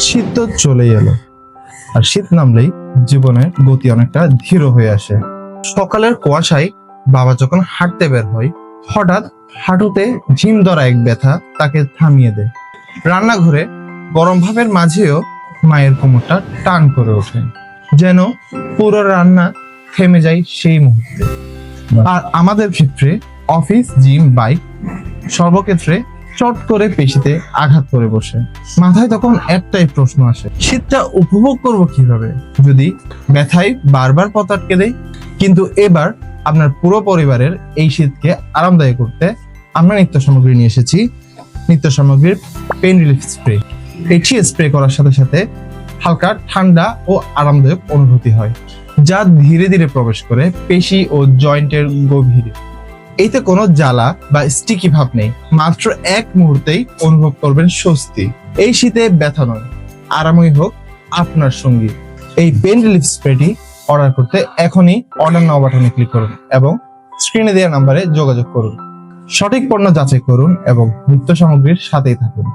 শীত তো চলেই এলো, আর শীত নামলেই জীবনের গতি অনেকটা ধীর হয়ে আসে। সকালের কুয়াশায় বাবা যখন হাঁটতে বের হয়, হঠাৎ হাঁটুতে ঝিম ধরা এক ব্যথা তাকে থামিয়ে দেয়। রান্নাঘরে গরম ভাবের মাঝেও মায়ের কোমরটা টান করে ওঠে, যেন পুরো রান্না থেমে যায় সেই মুহূর্তে। আর আমাদের ক্ষেত্রে অফিস, জিম, বাইক, সর্বক্ষেত্রে চট করে পেশিতে আঘাত করে বসে। মাথায় তখন একটাই প্রশ্ন আসে, শীতটা উপভোগ করব কিভাবে যদি ব্যথায় বারবার পথ আটকে দেয়? কিন্তু এবার আপনার পুরো পরিবারের এই শীতকে আরামদায়ক করতে আমরা নিত্য সামগ্রী নিয়ে এসেছি। নিত্য সামগ্রীর পেইন রিলিফ স্প্রে। এটি স্প্রে করার সাথে সাথে হালকা ঠান্ডা ও আরামদায়ক অনুভূতি হয়, যা ধীরে ধীরে প্রবেশ করে পেশি ও জয়েন্টের গভীরে। এতে কোনো জ্বালা বা স্টিকি ভাব নেই, মাত্র এক মুহূর্তেই অনুভব করবেন স্বস্তি। এই শীতে ব্যথা নয়, আরামই হোক আপনার সঙ্গী। এই পেইন রিলিফ স্প্রেটি অর্ডার করতে এখনই অর্ডার নাও বাটনে ক্লিক করুন এবং স্ক্রিনে দেওয়া নাম্বারে যোগাযোগ করুন। সঠিক পণ্য যাচাই করুন এবং নিত্য সামগ্রীর সাথেই থাকুন।